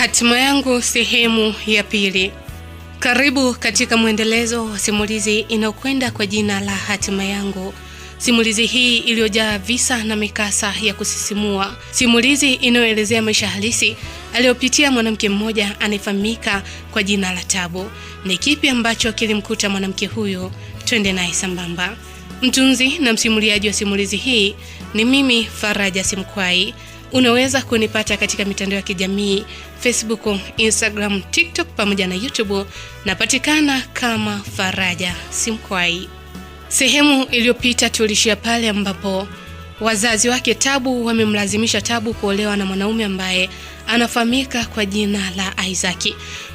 Hatima yangu sehemu ya pili. Karibu katika mwendelezo wa simulizi inayokwenda kwa jina la Hatima yangu. Simulizi hii iliyojaa visa na mikasa ya kusisimua. Simulizi inayoelezea maisha halisi aliyopitia mwanamke mmoja anayefahamika kwa jina la Tabu. Ni kipi ambacho kilimkuta mwanamke huyo? Twende naye sambamba. Mtunzi na msimuliaji wa simulizi hii ni mimi Faraja Simkwai. Unaweza kunipata katika mitandao ya kijamii Facebook, Instagram, TikTok pamoja na YouTube. Napatikana kama Faraja Simkwai. Sehemu iliyopita tulishia pale ambapo wazazi wake Tabu wamemlazimisha Tabu kuolewa na mwanaume ambaye anafahamika kwa jina la Isaac.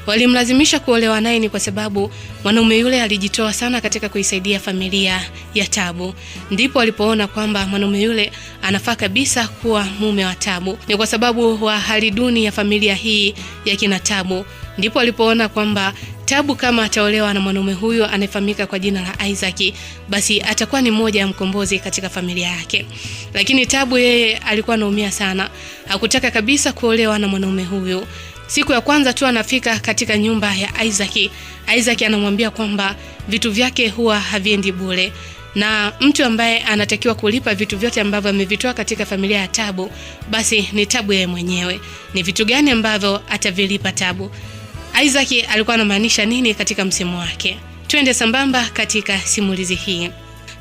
Walimlazimisha kuolewa naye ni kwa sababu mwanaume yule alijitoa sana katika kuisaidia familia ya Tabu. Ndipo walipoona kwamba mwanaume yule anafaa kabisa kuwa mume wa Tabu. Ni kwa sababu wa hali duni ya familia hii ya kina Tabu. Ndipo walipoona kwamba Tabu kama ataolewa na mwanaume huyo anayefahamika kwa jina la Isaac, basi atakuwa ni mmoja ya mkombozi katika familia yake. Lakini Tabu yeye alikuwa anaumia sana. Hakutaka kabisa kuolewa na mwanaume huyo. Siku ya kwanza tu anafika katika nyumba ya Isaac, Isaac anamwambia kwamba vitu vyake huwa haviendi bure, na mtu ambaye anatakiwa kulipa vitu vyote ambavyo amevitoa katika familia ya Tabu basi ni Tabu yeye mwenyewe. Ni vitu gani ambavyo atavilipa Tabu? Isaac alikuwa anamaanisha nini katika msemo wake? Twende sambamba katika simulizi hii.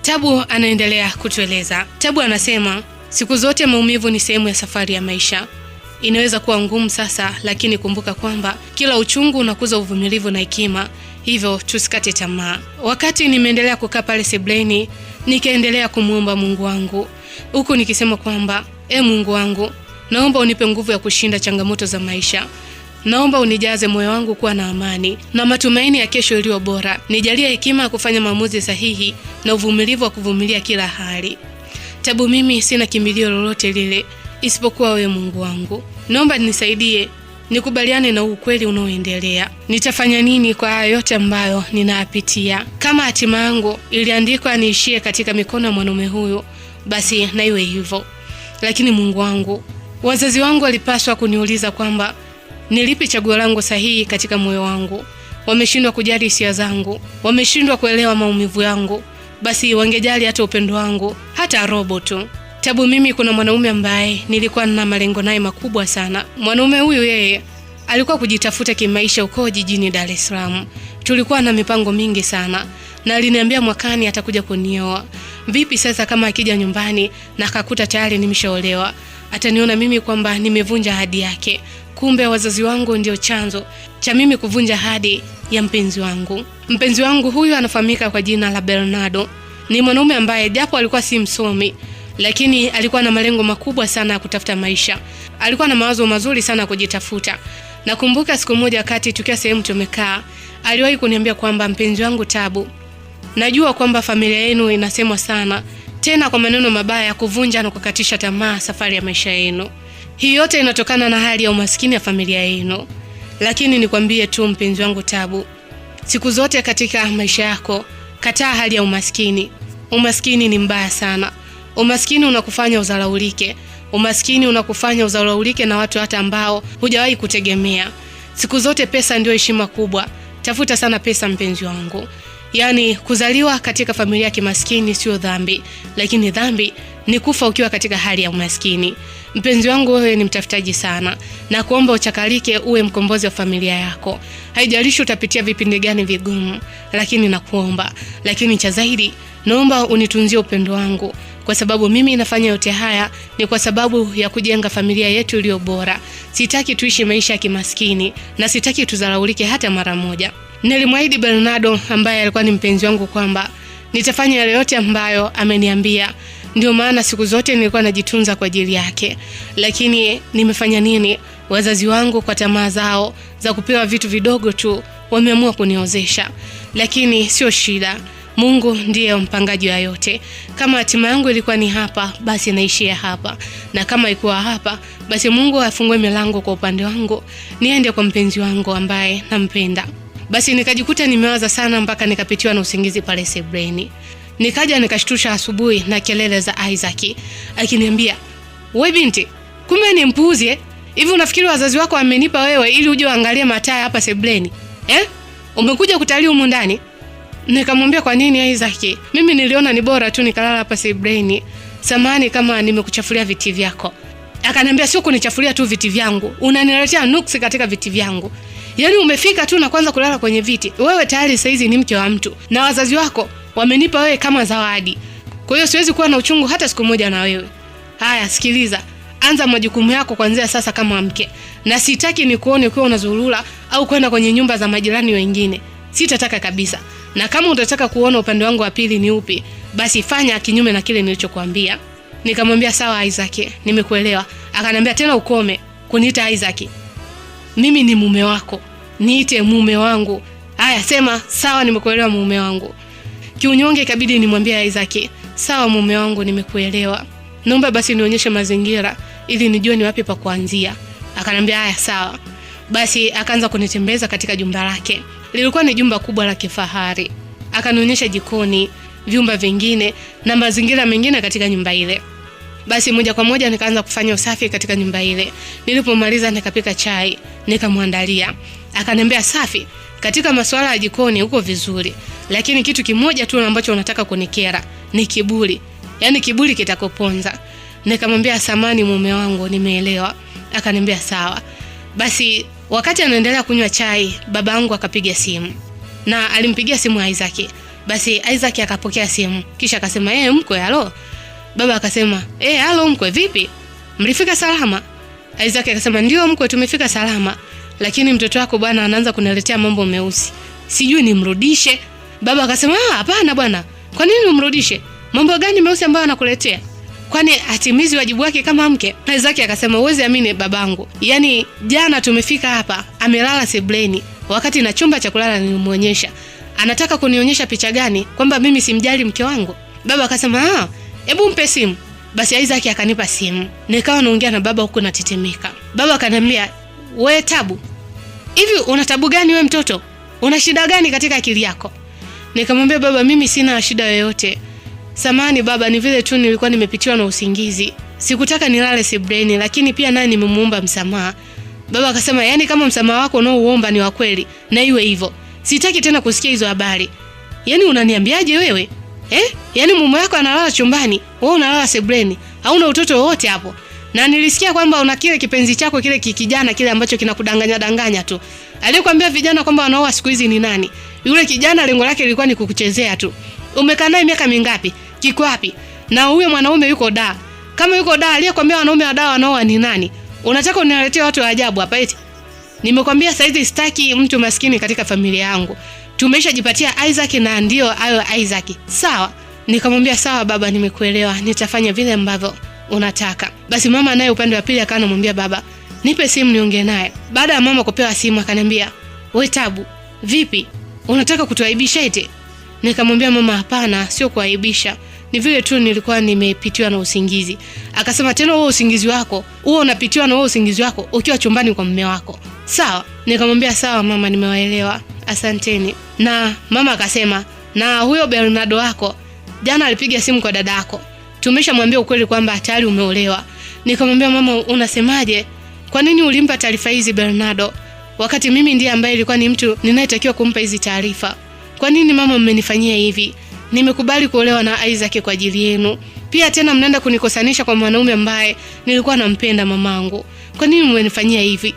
Tabu anaendelea kutueleza. Tabu anasema, siku zote maumivu ni sehemu ya safari ya maisha. Inaweza kuwa ngumu sasa, lakini kumbuka kwamba kila uchungu unakuza uvumilivu na hekima. Hivyo tusikate tamaa. Wakati nimeendelea kukaa pale sebleni, nikaendelea kumuomba Mungu wangu, huku nikisema kwamba Mungu wangu, naomba unipe nguvu ya kushinda changamoto za maisha. Naomba unijaze moyo wangu kuwa na amani na matumaini ya kesho iliyo bora. Nijalie hekima ya kufanya maamuzi sahihi na uvumilivu wa kuvumilia kila hali. Tabu, mimi sina kimbilio lolote lile isipokuwa wewe Mungu wangu. Naomba nisaidie nikubaliane na ukweli unaoendelea. Nitafanya nini kwa haya yote ambayo ninayapitia? Kama hatima yangu iliandikwa niishie katika mikono ya mwanaume huyo, basi na iwe hivyo. Lakini Mungu wangu, wazazi wangu walipaswa kuniuliza kwamba nilipi chaguo langu sahihi katika moyo wangu. Wameshindwa kujali hisia zangu, wameshindwa kuelewa maumivu yangu. Basi wangejali hata upendo wangu, hata robo tu. Tabu, mimi kuna mwanaume ambaye nilikuwa na malengo naye makubwa sana. Mwanaume huyu yeye alikuwa kujitafuta kimaisha huko jijini Dar es Salaam. Tulikuwa na mipango mingi sana na aliniambia mwakani atakuja kunioa. Vipi sasa kama akija nyumbani na akakuta tayari nimeshaolewa? Ataniona mimi kwamba nimevunja ahadi yake. Kumbe wazazi wangu ndio chanzo cha mimi kuvunja ahadi ya mpenzi wangu. Mpenzi wangu huyu anafahamika kwa jina la Bernardo. Ni mwanaume ambaye japo alikuwa si msomi, lakini alikuwa na malengo makubwa sana ya kutafuta maisha. Alikuwa na mawazo mazuri sana kujitafuta. Nakumbuka siku moja wakati tukiwa sehemu tumekaa, aliwahi kuniambia kwamba, mpenzi wangu Tabu, najua kwamba familia yenu inasemwa sana, tena kwa maneno mabaya ya kuvunja na kukatisha tamaa safari ya maisha yenu. Hii yote inatokana na hali ya umaskini ya familia yenu. Lakini nikwambie tu mpenzi wangu Tabu, siku zote katika maisha yako kataa hali ya umaskini. Umaskini ni mbaya sana. Umaskini unakufanya uzalaulike. Umaskini unakufanya uzalaulike na watu hata ambao hujawahi kutegemea. Siku zote pesa ndio heshima kubwa. Tafuta sana pesa mpenzi wangu. Yaani kuzaliwa katika familia ya kimaskini sio dhambi, lakini dhambi ni kufa ukiwa katika hali ya umaskini. Mpenzi wangu, wewe ni mtafutaji sana, na kuomba uchakalike uwe mkombozi wa familia yako. Haijalishi utapitia vipindi gani vigumu, lakini nakuomba, lakini cha zaidi naomba unitunzie upendo wangu, kwa sababu mimi nafanya yote haya ni kwa sababu ya kujenga familia yetu iliyo bora. Sitaki tuishi maisha ya kimaskini na sitaki tuzalaulike hata mara moja. Nilimwahidi Bernardo ambaye alikuwa ni mpenzi wangu kwamba nitafanya yale yote ambayo ameniambia. Ndio maana siku zote nilikuwa najitunza kwa ajili yake. Lakini nimefanya nini? Wazazi wangu kwa tamaa zao za kupewa vitu vidogo tu wameamua kuniozesha. Lakini sio shida. Mungu ndiye mpangaji wa yote. Kama hatima yangu ilikuwa ni hapa, basi naishia hapa. Na kama ilikuwa hapa, basi Mungu afungue milango kwa upande wangu, niende kwa mpenzi wangu ambaye nampenda. Basi nikajikuta nimewaza sana mpaka nikapitiwa na usingizi pale sebleni. Nikaja nikashtusha asubuhi na kelele za Isaac akiniambia, "Wewe binti, kumbe ni mpuuzi Hivi unafikiri wazazi wako wamenipa wewe ili uje uangalie mataa hapa sebleni? Umekuja kutalii humu ndani? Nikamwambia kwa nini Isaac? Mimi niliona ni bora tu nikalala hapa sebleni. Samahani kama nimekuchafulia viti vyako. Akaniambia sio kunichafulia tu viti vyangu, unaniletea nuksi katika viti vyangu. Yaani umefika tu na kwanza kulala kwenye viti. Wewe tayari saizi ni mke wa mtu na wazazi wako wamenipa wewe kama zawadi. Kwa hiyo siwezi kuwa na uchungu hata siku moja na wewe. Haya, sikiliza. Anza majukumu yako kuanzia sasa kama mke. Na sitaki nikuone ukiwa unazurura au kwenda kwenye nyumba za majirani wengine. Sitataka kabisa. Na kama utataka kuona upande wangu wa pili ni upi, basi fanya kinyume na kile nilichokuambia. Nikamwambia sawa Isaac, nimekuelewa. Akaniambia tena ukome kuniita Isaac. Mimi ni mume wako. Niite mume wangu. Haya, sema sawa nimekuelewa mume wangu. Kiunyonge ikabidi nimwambie Isaac, sawa mume wangu nimekuelewa. Naomba basi nionyeshe mazingira ili nijue ni wapi pa kuanzia. Akaniambia haya sawa. Basi akaanza kunitembeza katika jumba lake. Lilikuwa ni jumba kubwa la kifahari. Akanionyesha jikoni, vyumba vingine na mazingira mengine katika nyumba ile. Basi moja kwa moja nikaanza kufanya usafi katika nyumba ile. Nilipomaliza nikapika chai, nikamwandalia. Akaniambia safi, katika masuala ya jikoni uko vizuri, lakini kitu kimoja tu ambacho unataka kunikera ni kiburi. Yaani kiburi kitakuponza. Nikamwambia samani mume wangu, nimeelewa. Akaniambia sawa. Basi wakati anaendelea kunywa chai, baba yangu akapiga simu. Na alimpigia simu Isaac. Basi Isaac akapokea simu. Kisha akasema, mkwe, halo. Baba akasema, halo mkwe, vipi? Mlifika salama? Isaac akasema, ndio mkwe, tumefika salama. Lakini mtoto wako bwana anaanza kuniletea mambo meusi. Sijui nimrudishe. Baba akasema, hapana bwana. Kwa nini umrudishe? Mambo gani meusi ambayo anakuletea? Kwani atimizi wajibu wake kama mke? Isaac akasema, uweze amini babangu. Yaani jana tumefika hapa, amelala sebleni wakati na chumba cha kulala nilimuonyesha. Anataka kunionyesha picha gani kwamba mimi simjali mke wangu? Baba akasema, hebu mpe simu. Basi Isaac akanipa simu. Nikawa naongea na baba huko natetemeka. Baba akaniambia, "Wewe Tabu, hivi una tabu gani wewe mtoto? Una shida gani katika akili yako?" Nikamwambia, baba mimi sina shida yoyote. Samahani baba, ni vile tu nilikuwa nimepitiwa na usingizi. Sikutaka nilale sebleni, lakini pia naye nimemuomba msamaha. Baba akasema, yaani kama msamaha wako unaoomba ni wa kweli, na iwe hivyo. Sitaki tena kusikia hizo habari. Yaani unaniambiaje wewe? Yaani mume wako analala chumbani, wewe unalala sebleni. Hauna utoto wote hapo. Na nilisikia kwamba una kile kipenzi chako kile kijana kile ambacho kinakudanganya tu. Alikwambia vijana kwamba wanaoa siku hizi ni nani? Yule kijana lengo lake lilikuwa ni kukuchezea tu. Umekaa naye miaka mingapi? Kiko wapi? Na huyo mwanaume yuko da. Kama yuko da, aliyekwambia wanaume wa da wanaoa ni nani? Unataka uniletee watu wa ajabu hapa eti? Nimekwambia saizi sitaki mtu maskini katika familia yangu. Tumeshajipatia Isaac na ndio ayo Isaac. Sawa? Nikamwambia sawa baba, nimekuelewa. Nitafanya vile ambavyo unataka. Basi mama naye upande wa pili akawa anamwambia baba, nipe simu niongee naye. Baada ya mama kupewa simu akaniambia, "Wewe Tabu, vipi? Unataka kutuaibisha eti?" Nikamwambia mama, hapana, sio kuaibisha. Ni vile tu nilikuwa nimepitiwa na usingizi. Akasema, tena wewe usingizi wako, wewe unapitiwa na wewe usingizi wako ukiwa chumbani kwa mume wako. Sawa? Nikamwambia sawa mama, nimewaelewa. Asanteni. Na mama akasema, na huyo Bernardo wako jana alipiga simu kwa dada yako. Tumeshamwambia ukweli kwamba tayari umeolewa. Nikamwambia mama, unasemaje? Kwa nini ulimpa taarifa hizi Bernardo wakati mimi ndiye ambaye ilikuwa ni mtu ninayetakiwa kumpa hizi taarifa? Kwa nini mama mmenifanyia hivi? Nimekubali kuolewa na Isaac kwa ajili yenu. Pia tena mnaenda kunikosanisha kwa mwanaume ambaye nilikuwa nampenda mamangu. Kwa nini mmenifanyia hivi?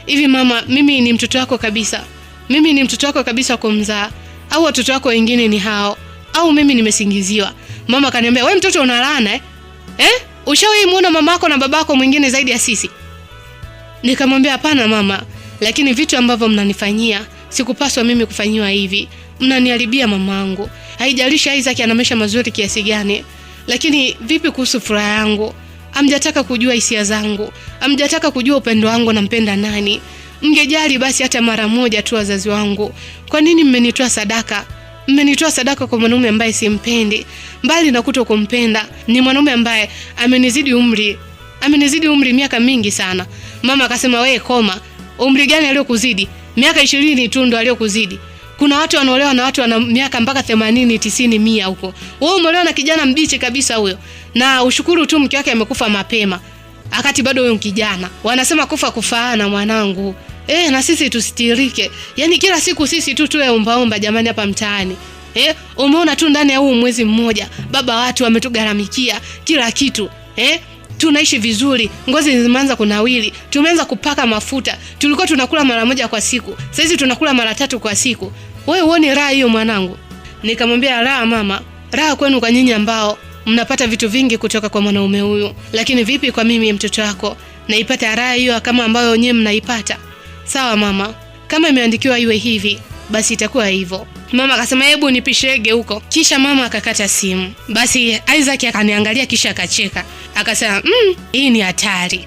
Hivi mama, mimi ni mtoto wako kabisa. Mimi ni mtoto wako kabisa kumzaa. Au watoto wako wengine ni hao? Au mimi nimesingiziwa? Mama akaniambia, "Wewe mtoto unalaana Ushawahi muona mamako na babako mwingine zaidi ya sisi?" Nikamwambia, "Hapana mama, lakini vitu ambavyo mnanifanyia sikupaswa mimi kufanyiwa hivi. Mnaniharibia mamangu. Haijalishi Isaac ana maisha mazuri kiasi gani, lakini vipi kuhusu furaha yangu? Hamjataka kujua hisia zangu. Hamjataka kujua upendo wangu nampenda nani. Mngejali basi hata mara moja tu wazazi wangu. Kwa nini mmenitoa sadaka? Mmenitoa sadaka kwa mwanaume ambaye simpendi. Mbali na kutokumpenda, ni mwanaume ambaye amenizidi umri miaka mingi sana." Mama akasema, "Wewe koma. Umri gani aliyokuzidi? Miaka 20 tu ndo aliyokuzidi. Kuna watu wanaolewa na watu wana miaka mpaka 80, 90, 100 huko. Wewe umeolewa na kijana mbichi kabisa huyo. Na ushukuru tu mke wake amekufa mapema. akati bado wewe kijana. Wanasema kufa kufaana mwanangu. Na sisi tusitirike. Yaani kila siku sisi tu tuwe ombaomba jamani hapa mtaani. Umeona tu ndani ya huu mwezi mmoja baba watu wametugharamikia kila kitu. Tunaishi vizuri, ngozi zimeanza kunawili, tumeanza kupaka mafuta. Tulikuwa tunakula mara moja kwa siku, sasa hizi tunakula mara 3 kwa siku. Wewe uone raha hiyo mwanangu? Nikamwambia raha mama, raha kwenu kwa nyinyi ambao mnapata vitu vingi kutoka kwa mwanaume huyu. Lakini vipi kwa mimi mtoto wako? Naipata raha hiyo kama ambayo wenyewe mnaipata? Sawa mama, kama imeandikiwa iwe hivi, basi itakuwa hivyo. Mama akasema hebu nipishege huko. Kisha mama akakata simu. Basi Isaac akaniangalia kisha akacheka. Akasema, hii ni hatari.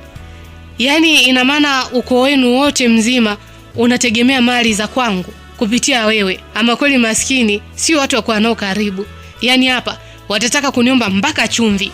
Yaani ina maana ukoo wenu wote mzima unategemea mali za kwangu kupitia wewe. Ama kweli maskini sio watu wa kuwa nao karibu. Yaani hapa watataka kuniomba mpaka chumvi.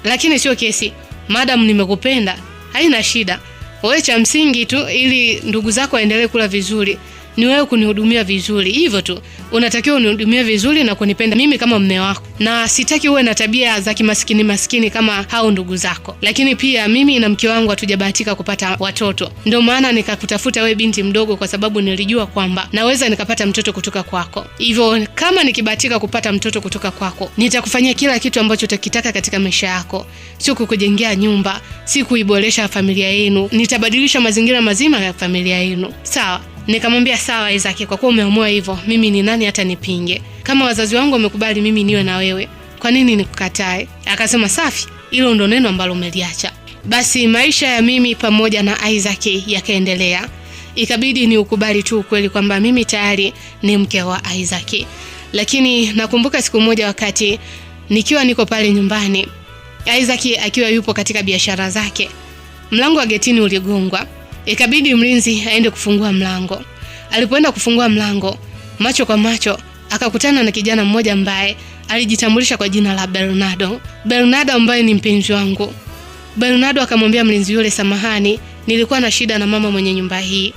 Lakini sio kesi. Madam nimekupenda, haina shida. Wewe cha msingi tu ili ndugu zako waendelee kula vizuri ni wewe kunihudumia vizuri. Hivyo tu. Unatakiwa unihudumie vizuri na kunipenda mimi kama mume wako. Na sitaki uwe na tabia za kimaskini kama hao ndugu zako. Lakini pia mimi na mke wangu hatujabahatika kupata watoto. Ndio maana nikakutafuta wewe binti mdogo kwa sababu nilijua kwamba naweza nikapata mtoto kutoka kwako. Hivyo kama nikibahatika kupata mtoto kutoka kwako, nitakufanyia kila kitu ambacho utakitaka katika maisha yako. Sio kukujengea nyumba, si kuiboresha familia yenu. Nitabadilisha mazingira mazima ya familia yenu. Sawa? Nikamwambia sawa Isaac, kwa kuwa umeamua hivyo, mimi ni nani hata nipinge? Kama wazazi wangu wamekubali mimi niwe na wewe, kwa nini nikukatae? Akasema safi, hilo ndo neno ambalo umeliacha. Basi maisha ya mimi pamoja na Isaac yakaendelea. Ikabidi ni ukubali tu ukweli kwamba mimi tayari ni mke wa Isaac. Lakini nakumbuka siku moja wakati nikiwa niko pale nyumbani, Isaac akiwa yupo katika biashara zake, mlango wa getini uligongwa. Ikabidi mlinzi aende kufungua mlango. Alipoenda kufungua mlango, macho kwa macho akakutana na kijana mmoja ambaye alijitambulisha kwa jina la Bernardo. Bernardo ambaye ni mpenzi wangu. Bernardo akamwambia mlinzi yule, samahani, nilikuwa na shida na mama mwenye nyumba hii.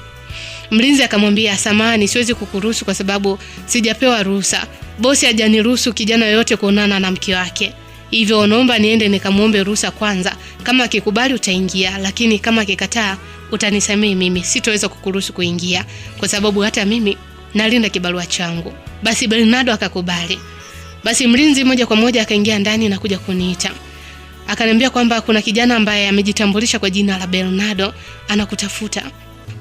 Mlinzi akamwambia, samahani, siwezi kukuruhusu kwa sababu sijapewa ruhusa. Bosi hajaniruhusu kijana yoyote kuonana na mke wake. Hivyo naomba niende nikamuombe ruhusa kwanza. Kama akikubali utaingia, lakini kama akikataa utanisamehe mimi. Sitoweza kukuruhusu kuingia kwa sababu hata mimi nalinda kibarua changu. Basi Bernardo akakubali. Basi mlinzi moja kwa moja akaingia ndani na kuja kuniita. Akaniambia kwamba kuna kijana ambaye amejitambulisha kwa jina la Bernardo anakutafuta.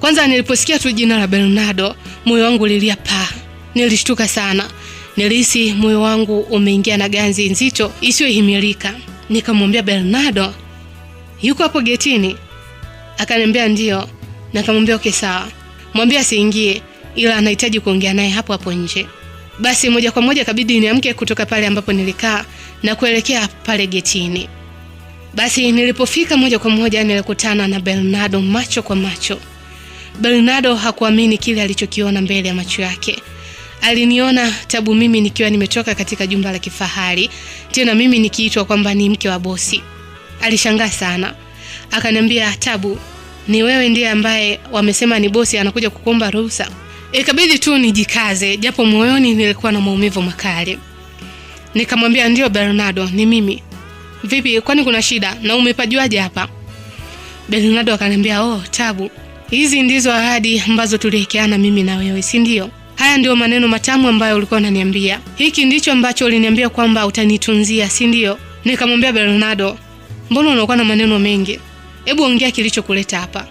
Kwanza niliposikia tu jina la Bernardo, moyo wangu ulilia pa. Nilishtuka sana. Nilihisi moyo wangu umeingia na ganzi nzito isiyohimilika. Nikamwambia Bernardo, yuko hapo getini? Akaniambia ndio. Nikamwambia okay sawa. Mwambie asiingie ila anahitaji kuongea naye hapo hapo nje. Basi moja kwa moja kabidi niamke kutoka pale ambapo nilikaa na kuelekea pale getini. Basi nilipofika moja kwa moja nilikutana na Bernardo macho kwa macho. Bernardo hakuamini kile alichokiona mbele ya macho yake. Aliniona Tabu mimi nikiwa nimetoka katika jumba la kifahari, tena mimi nikiitwa kwamba ni mke wa bosi. Alishangaa sana. Akaniambia, Tabu, ni wewe ndiye ambaye wamesema ni bosi anakuja kukuomba ruhusa? Ikabidi tu nijikaze, japo moyoni nilikuwa na maumivu makali. Nikamwambia ndio Bernardo, ni mimi. Vipi, kwani kuna shida na umepajuaje hapa? Bernardo akaniambia, Tabu, hizi ndizo ahadi ambazo tuliwekeana mimi na wewe, si ndio? Haya ndio maneno matamu ambayo ulikuwa unaniambia. Hiki ndicho ambacho uliniambia kwamba utanitunzia, si ndio? Nikamwambia Bernardo, mbona unakuwa na maneno mengi? Hebu ongea kilichokuleta hapa.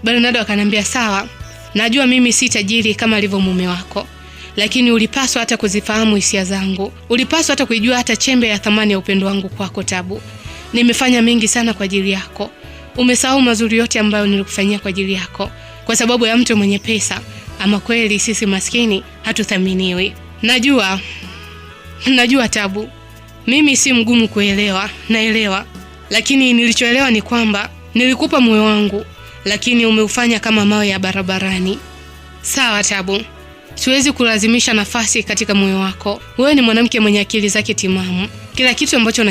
Bernardo akaniambia sawa, najua mimi si tajiri kama alivyo mume wako, lakini ulipaswa hata kuzifahamu hisia zangu. Ulipaswa hata kujua hata chembe ya thamani ya upendo wangu kwako Tabu. Nimefanya mengi sana kwa ajili yako. Umesahau mazuri yote ambayo nilikufanyia kwa ajili yako kwa sababu ya mtu mwenye pesa. Ama kweli sisi maskini hatuthaminiwi. Najua Tabu. Mimi si mgumu kuelewa, naelewa. Lakini nilichoelewa ni kwamba nilikupa moyo wangu, lakini umeufanya kama mawe ya barabarani. Sawa Tabu, siwezi kulazimisha nafasi katika moyo wako. Wewe ni mwanamke mwenye akili zake timamu. Kila kitu ambacho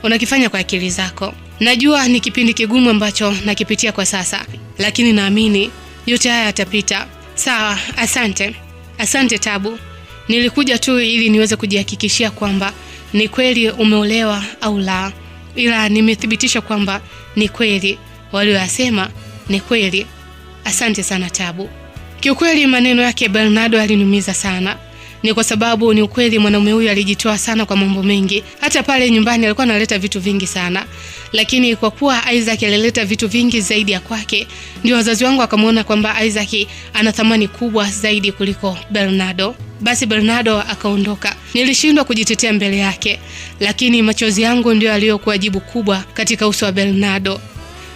unakifanya kwa akili zako. Najua ni kipindi kigumu ambacho nakipitia kwa sasa, lakini naamini yote haya yatapita. Sawa, asante Tabu. Nilikuja tu ili niweze kujihakikishia kwamba ni kweli umeolewa au la. ila nimethibitisha kwamba ni kweli walioyasema ni kweli. Asante sana Tabu. Kiukweli maneno yake Bernardo aliniumiza sana. Ni kwa sababu ni ukweli mwanaume huyu alijitoa sana kwa mambo mengi. Hata pale nyumbani alikuwa analeta vitu vingi sana. Lakini kwa kuwa Isaac alileta vitu vingi zaidi ya kwake, ndio wazazi wangu wakamuona kwamba Isaac ana thamani kubwa zaidi kuliko Bernardo. Basi Bernardo akaondoka. Nilishindwa kujitetea mbele yake, lakini machozi yangu ndio aliyokuwa jibu kubwa katika uso wa Bernardo.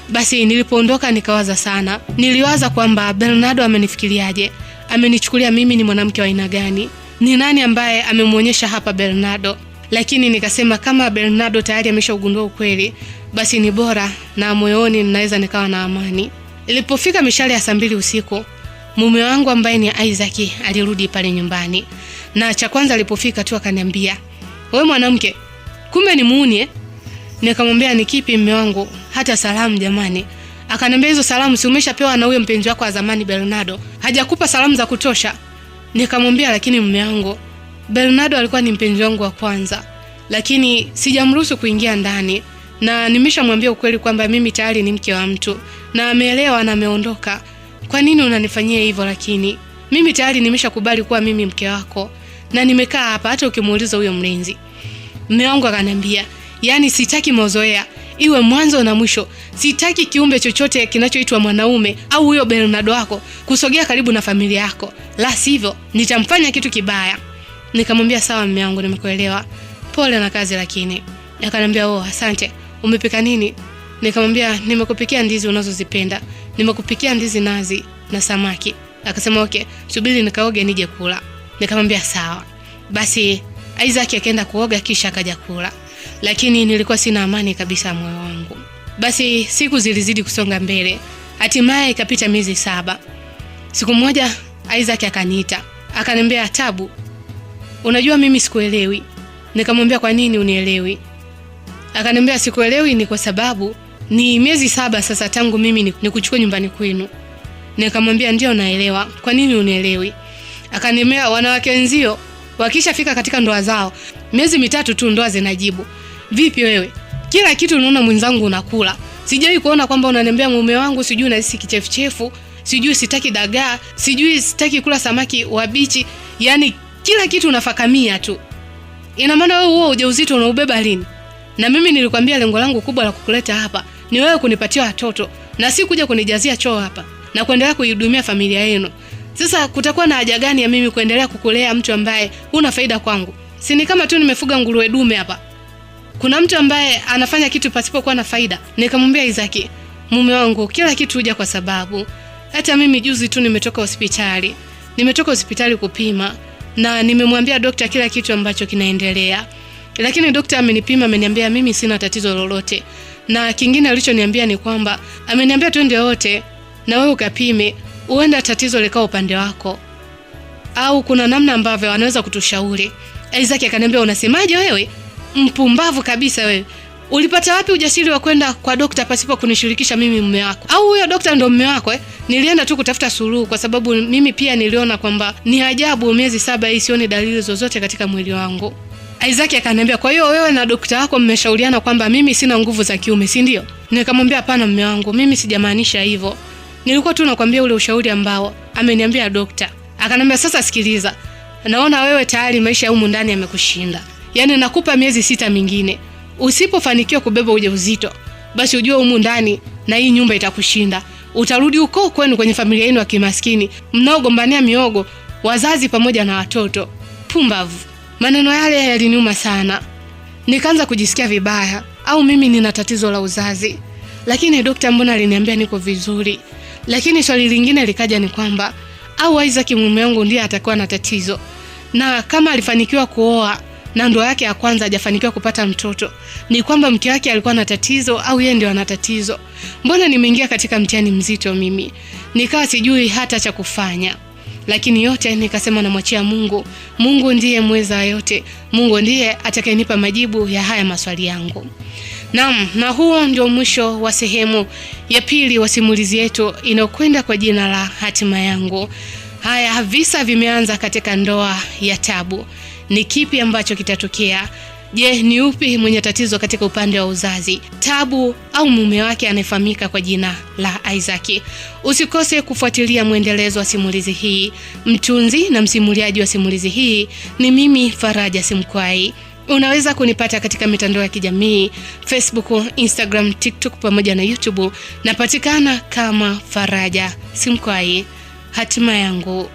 Basi nilipoondoka nikawaza sana. Niliwaza kwamba Bernardo amenifikiriaje? Amenichukulia mimi ni mwanamke wa aina gani? Ni nani ambaye amemuonyesha hapa Bernardo? Lakini nikasema kama Bernardo tayari ameshaugundua ukweli, basi ni bora na moyoni ninaweza nikawa na amani. Ilipofika mishale ya 2 usiku, mume wangu ambaye ni Isaac alirudi pale nyumbani. Na cha kwanza alipofika tu akaniambia, "Wewe mwanamke, kumbe ni muuni?" Nikamwambia, "Ni kipi mume wangu? Hata salamu jamani." Akaniambia, "Hizo salamu si umeshapewa na huyo mpenzi wako wa zamani Bernardo? Hajakupa salamu za kutosha?" Nikamwambia, "Lakini mume wangu, Bernardo alikuwa ni mpenzi wangu wa kwanza, lakini sijamruhusu kuingia ndani na nimeshamwambia ukweli kwamba mimi tayari ni mke wa mtu na ameelewa na ameondoka. Kwa nini unanifanyia hivyo? Lakini mimi tayari nimeshakubali kuwa mimi mke wako na nimekaa hapa hata ukimuuliza huyo mlinzi." Mume wangu akaniambia, "Yaani sitaki mazoea, iwe mwanzo na mwisho. Sitaki kiumbe chochote kinachoitwa mwanaume au huyo Bernardo wako kusogea karibu na familia yako. La sivyo nitamfanya kitu kibaya." Nikamwambia, "Sawa mume wangu, nimekuelewa. Pole na kazi." Lakini akaniambia, "Oh, asante. Umepika nini?" Nikamwambia, "Nimekupikia ndizi unazozipenda. Nimekupikia ndizi nazi na samaki." Akasema, "Okay, subiri nikaoge nije kula." Nikamwambia, "Sawa." Basi Isaac akaenda kuoga kisha akaja kula. Lakini nilikuwa sina amani kabisa moyo wangu. Basi siku zilizidi kusonga mbele. Hatimaye ikapita miezi 7. Siku moja Isaac akaniita. Akaniambia, "Tabu, unajua mimi sikuelewi." Nikamwambia, "Kwa nini unielewi?" Akaniambia, "Sikuelewi ni kwa sababu ni miezi 7 sasa tangu mimi nikuchukue nyumbani kwenu." Nikamwambia, "Ndio naelewa. Kwa nini unielewi?" Akaniambia, "Wanawake wenzio wakishafika katika ndoa zao, miezi 3 tu ndoa zinajibu. Vipi wewe? Kila kitu unaona mwenzangu unakula. Sijui kuona kwamba unaniambia mume wangu sijui unahisi kichefuchefu, sijui sitaki dagaa, sijui sitaki kula samaki wa bichi, yani kila kitu unafakamia tu. Ina maana wewe huo ujauzito unaubeba lini? Na mimi nilikwambia lengo langu kubwa la kukuleta hapa ni wewe kunipatia watoto na si kuja kunijazia choo hapa na kuendelea kuihudumia familia yenu. Sasa kutakuwa na haja gani ya mimi kuendelea kukulea mtu ambaye huna faida kwangu? Si ni kama tu nimefuga nguruwe dume hapa. Kuna mtu ambaye anafanya kitu pasipokuwa na faida." Nikamwambia, "Isaac, mume wangu, kila kitu huja kwa sababu. Hata mimi juzi tu nimetoka hospitali. Nimetoka hospitali kupima na nimemwambia daktari kila kitu ambacho kinaendelea. Lakini daktari amenipima, ameniambia mimi sina tatizo lolote. Na kingine alichoniambia ni kwamba ameniambia twende wote na wewe ukapime, huenda tatizo likao upande wako. Au kuna namna ambavyo anaweza kutushauri." Isaac akaniambia, "Unasemaje wewe? Mpumbavu kabisa wewe. Ulipata wapi ujasiri wa kwenda kwa daktari pasipo kunishirikisha mimi mume wako? Au huyo daktari ndo mume wako?" Nilienda tu kutafuta suluhu kwa sababu mimi pia niliona kwamba ni ajabu miezi 7 hii sioni dalili zozote katika mwili wangu. Isaac akaniambia, "Kwa hiyo wewe na daktari wako mmeshauriana kwamba mimi sina nguvu za kiume, si ndio?" Nikamwambia, "Hapana mume wangu, mimi sijamaanisha hivyo. Nilikuwa tu nakwambia ule ushauri ambao ameniambia daktari." Akaniambia, "Sasa sikiliza. Naona wewe tayari maisha humu ndani yamekushinda. Yaani nakupa miezi 6 mingine. Usipofanikiwa kubeba ujauzito, basi ujue humu ndani na hii nyumba itakushinda. Utarudi uko kwenu kwenye familia yenu ya kimaskini, mnaogombania miogo, wazazi pamoja na watoto." Pumbavu. Maneno yale yaliniuma sana. Nikaanza kujisikia vibaya, au mimi nina tatizo la uzazi. Lakini daktari mbona aliniambia niko vizuri? Lakini swali lingine likaja ni kwamba au Isaac mume wangu ndiye atakuwa na tatizo. Na kama alifanikiwa kuoa na ndoa yake ya kwanza hajafanikiwa kupata mtoto, ni kwamba mke wake alikuwa na tatizo au yeye ndio ana tatizo? Mbona nimeingia katika mtihani mzito mimi? Nikawa sijui hata cha kufanya. Lakini yote nikasema namwachia Mungu. Mungu ndiye mweza yote. Mungu ndiye atakayenipa majibu ya haya maswali yangu. Naam, na huo ndio mwisho wa sehemu ya pili wa simulizi yetu inayokwenda kwa jina la Hatima Yangu. Haya, visa vimeanza katika ndoa ya Tabu. Ni kipi ambacho kitatokea? Je, ni upi mwenye tatizo katika upande wa uzazi? Tabu au mume wake anayefahamika kwa jina la Isaac? Usikose kufuatilia mwendelezo wa simulizi hii. Mtunzi na msimuliaji wa simulizi hii ni mimi, Faraja Simkwai. Unaweza kunipata katika mitandao ya kijamii Facebook, Instagram, TikTok pamoja na YouTube. Napatikana kama Faraja Simkwai. Hatima yangu.